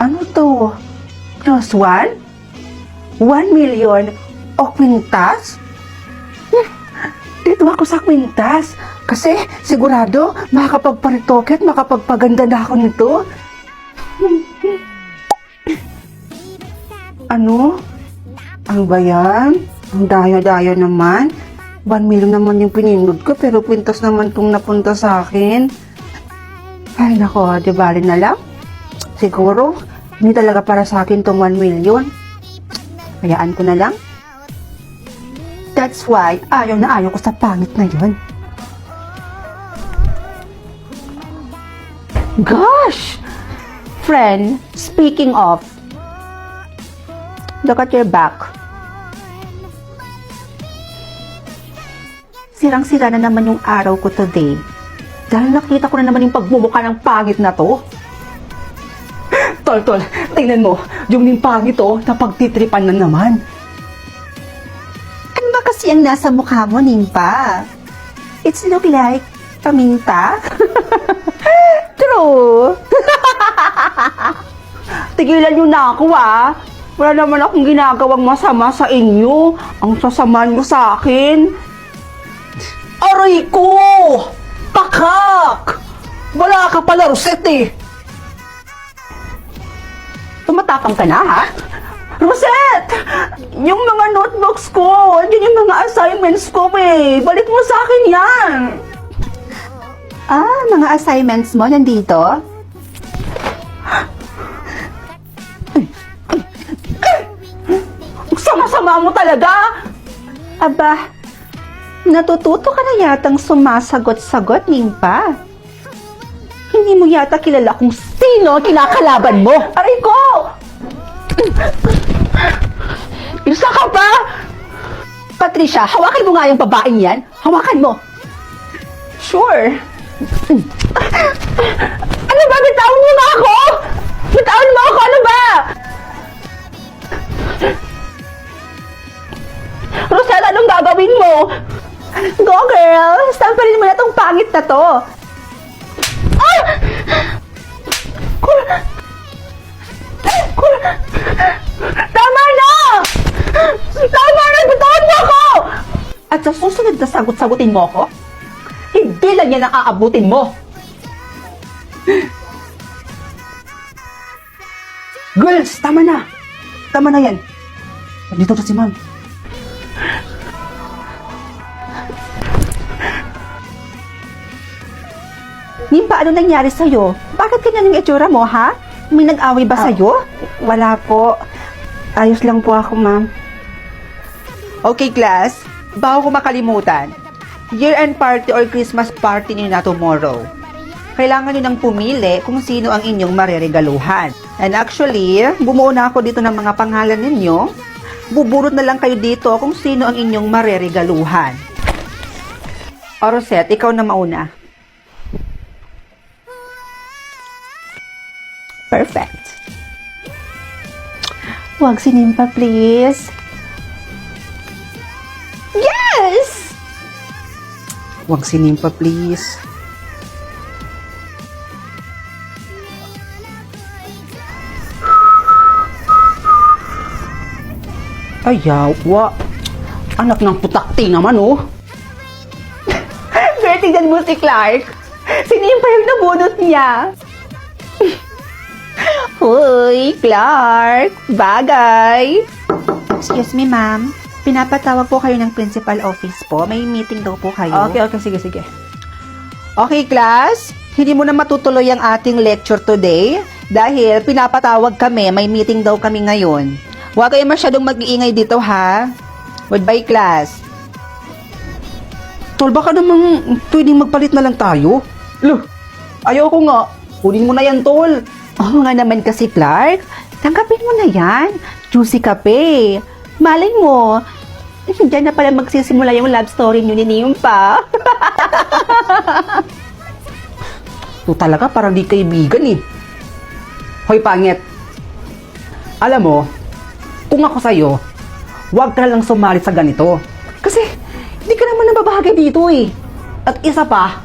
Ano to? Plus one? 1 million o kwintas? Dito ako sa kwintas. Kasi sigurado makakapagparitoke at makapagpaganda na ako nito. Ano? Ang bayan? Ang dayo-dayo naman. 1 million naman yung pinindod ko pero kwintas naman itong napunta sa akin. Ay nako, di bali na lang. Siguro, hindi talaga para sa akin tong 1 million. Hayaan ko na lang. That's why, ayaw na ayaw ko sa pangit na yun. Gosh! Friend, speaking of, look at your back. Sirang-sira na naman yung araw ko today. Dahil nakita ko na naman yung pagmumukha ng pangit na to. Tol, tingnan mo, yung pangit to, napagtitripan na naman. Ano ba kasi ang nasa mukha mo, Nimpa? It's look like paminta. True. Tigilan nyo na ako Wala naman akong ginagawang masama sa inyo. Ang sasama nyo sa akin. Aray ko! Pakak! Wala ka pala, Rosette Tumatapang ka na, ha? Rosette! Yung mga notebooks ko, yun yung mga assignments ko, Balik mo sa akin yan. Mga assignments mo nandito? Sama-sama mo talaga! Aba, natututo ka na yatang sumasagot-sagot, Nimpa. Hindi mo yata kilala kung sino ang kinakalaban mo. Aray ko! Isa ka pa! Patricia, hawakan mo nga yung babaeng yan. Hawakan mo. Sure. Ano ba? Bitawan mo na ako! Bitawan mo ako! Ano ba? Rosella, anong gagawin mo? Go, girl! Sampalin mo na tong pangit na to. Tama na! Tama na! Bitawan mo ako! At sa susunod na sagot-sagutin mo ako, hindi lang yan ang aabutin mo. Girls, tama na! Tama na yan. Dito na si ma'am. Nimpa, ano nangyari sa'yo? Bakit ganyan yung itsura mo, ha? May nag-away ba sa'yo? Wala po. Ayos lang po ako, ma'am. Okay, class. Bago ko makalimutan. Year-end party or Christmas party niyo na tomorrow. Kailangan niyo nang pumili kung sino ang inyong mareregaluhan. And actually, bumuo na ako dito ng mga pangalan ninyo. Buburot na lang kayo dito kung sino ang inyong mareregaluhan. O Rosette, ikaw na mauna. Perfect. Huwag si Nimpa, please. Yes! Huwag sinimpa, please. Ayawa. Anak ng putakti naman, Girl, tignan mo si Clark. Si Nimpa yung nabunot niya. Hoy, Clark. Bagay. Excuse me, ma'am. Pinapatawag po kayo ng principal office po. May meeting daw po kayo. Okay, sige. Okay, class. Hindi mo na matutuloy ang ating lecture today dahil pinapatawag kami. May meeting daw kami ngayon. Huwag kayo masyadong mag-iingay dito, ha? Goodbye, class. Tol, baka namang pwedeng magpalit na lang tayo. Loh, ayoko nga. Kunin mo na yan, Tol. Oo nga naman kasi, Clark. Tanggapin mo na yan. Juicy kape. Malay mo, diyan na pala magsisimula yung love story niyo ni Nimpa. Ito talaga parang di kaibigan Hoy, pangit. Alam mo, kung ako sa'yo, huwag ka lang sumali sa ganito. Kasi, hindi ka naman nababahagi dito At isa pa,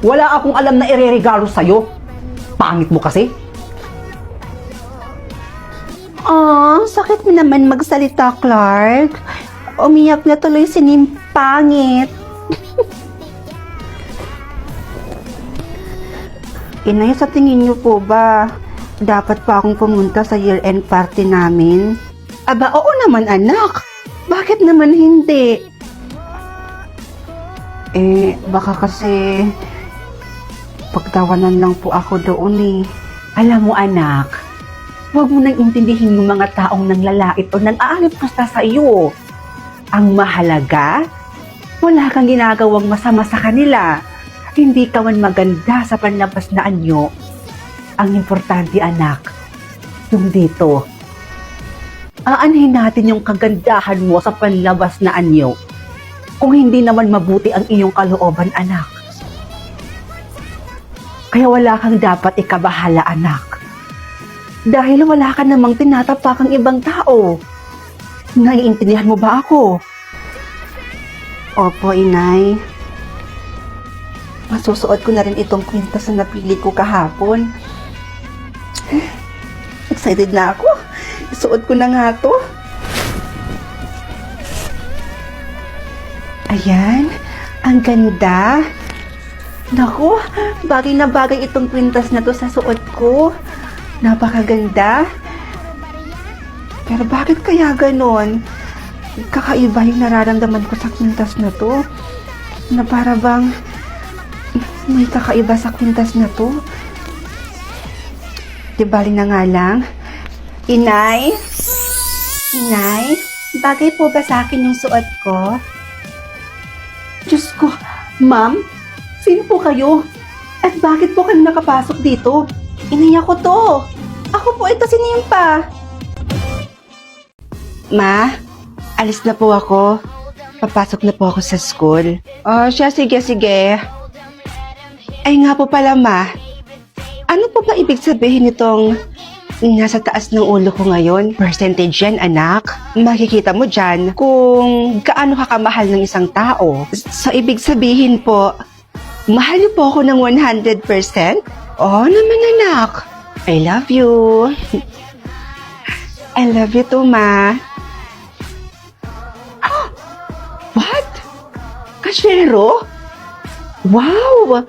wala akong alam na ireregalo sa'yo. Pangit mo kasi. Oh, sakit mo naman magsalita, Clark. Umiyak na tuloy si Nimpangit. Inay, sa tingin niyo po ba, dapat pa akong pumunta sa year-end party namin? Aba, oo naman anak. Bakit naman hindi? Baka kasi pagtawanan lang po ako doon eh. Alam mo anak, huwag mo nang intindihin yung mga taong nanglalait o nang-aalip basta sa iyo. Ang mahalaga, wala kang ginagawang masama sa kanila. Hindi ka man maganda sa panlabas na anyo. Ang importante anak, yung dito. Aanhin natin yung kagandahan mo sa panlabas na anyo. Kung hindi naman mabuti ang iyong kalooban anak. Kaya wala kang dapat ikabahala anak. Dahil wala ka namang tinatapakang ibang tao. Naiintindihan mo ba ako? Opo, inay. Masusuot ko na rin itong kwintas na napili ko kahapon. Excited na ako. Isuot ko na nga to. Ayan. Ang ganda. Naku, bagay na bagay itong kwintas na to sa suot ko. Napakaganda. Pero bakit kaya ganon? Kakaiba yung nararamdaman ko sa kwintas na to. Na para bang may kakaiba sa kwintas na to. Di bali na nga lang. Inay? Inay? Bagay po ba sa akin yung suot ko? Diyos ko, ma'am? Sino po kayo? At bakit po kayo nakapasok dito? Inay ako to. Ako po ito si Nimpa. Ma, alis na po ako. Papasok na po ako sa school. Oh, siya, sige. Ay nga po pala, ma. Ano po ba ibig sabihin nitong nasa taas ng ulo ko ngayon? Percentage yan, anak. Makikita mo dyan kung gaano ka kamahal ng isang tao. So, ibig sabihin po, mahal niyo po ako ng 100%? Oo naman, anak. I love you. I love you too, ma. What? Kasyero? Wow!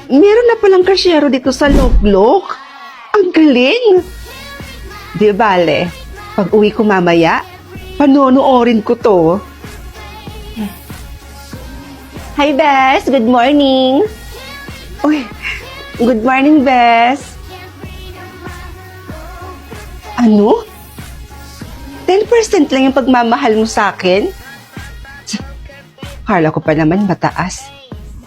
Meron na palang kasyero dito sa Loglok. Ang galing! Di bale, pag uwi ko mamaya, panonoorin ko to. Hi, Bes! Good morning! Uy, good morning, Bes! Ano? 10% lang yung pagmamahal mo sa akin? Kala ko pa naman mataas.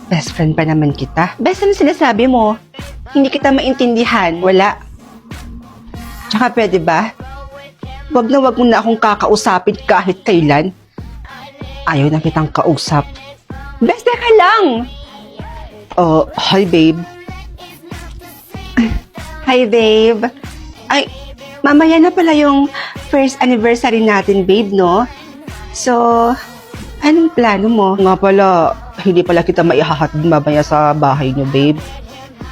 Best friend pa naman kita. Best, ano sinasabi mo? Hindi kita maintindihan. Wala. Tsaka pwede ba? Wag na wag mo na akong kakausapin kahit kailan. Ayaw na kitang kausap. Best, teka lang! Hi, babe. Hi, babe. Ay, mamaya na pala yung first anniversary natin, babe, no? So, anong plano mo? Nga pala, hindi pala kita maihahatid mamaya sa bahay niyo, babe.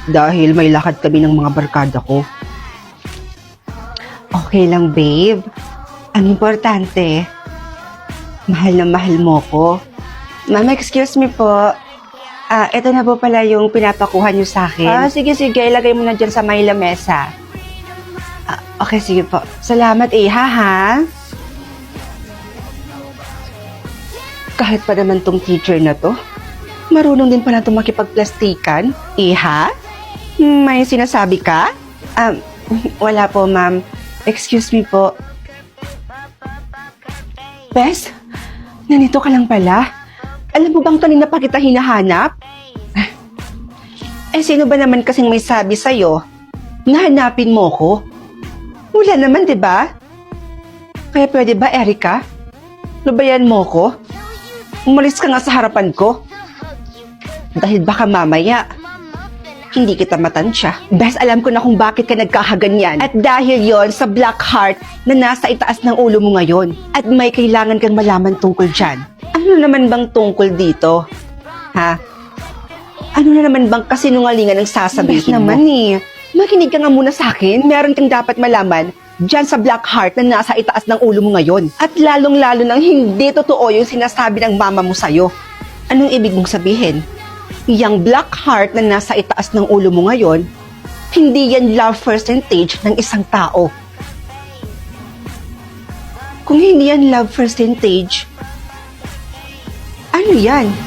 Dahil may lakad kami ng mga barkada ko. Okay lang, babe. Ang importante, mahal na mahal mo ko. Mama, excuse me po. Ito na po pala yung pinapakuha niyo sa akin. Sige. Ilagay mo na dyan sa may lamesa. Okay, sige po. Salamat, ha? Kahit pa naman tong teacher na to, marunong din pala itong makipagplastikan. Iha? May sinasabi ka? Wala po, ma'am. Excuse me po. Bes, nandito ka lang pala. Alam mo bang kanina pa kita hinahanap? Sino ba naman kasing may sabi sa'yo na hanapin mo ko? Wala naman, di ba? Kaya pwede ba, Erica? Lubayan mo ko? Umalis ka nga sa harapan ko. Dahil baka mamaya, hindi kita matansya. Bes, alam ko na kung bakit ka nagkakaganyan. At dahil yon sa black heart na nasa itaas ng ulo mo ngayon. At may kailangan kang malaman tungkol dyan. Ano naman bang tungkol dito? Ha? Ano na naman bang kasinungalingan ang sasabihin mo? Naman eh. Makinig ka nga muna sa akin. Meron kang dapat malaman Diyan sa black heart na nasa itaas ng ulo mo ngayon. At lalong-lalo nang hindi totoo yung sinasabi ng mama mo sa'yo. Anong ibig mong sabihin? Yang black heart na nasa itaas ng ulo mo ngayon, hindi yan love percentage ng isang tao. Kung hindi yan love percentage, ano yan?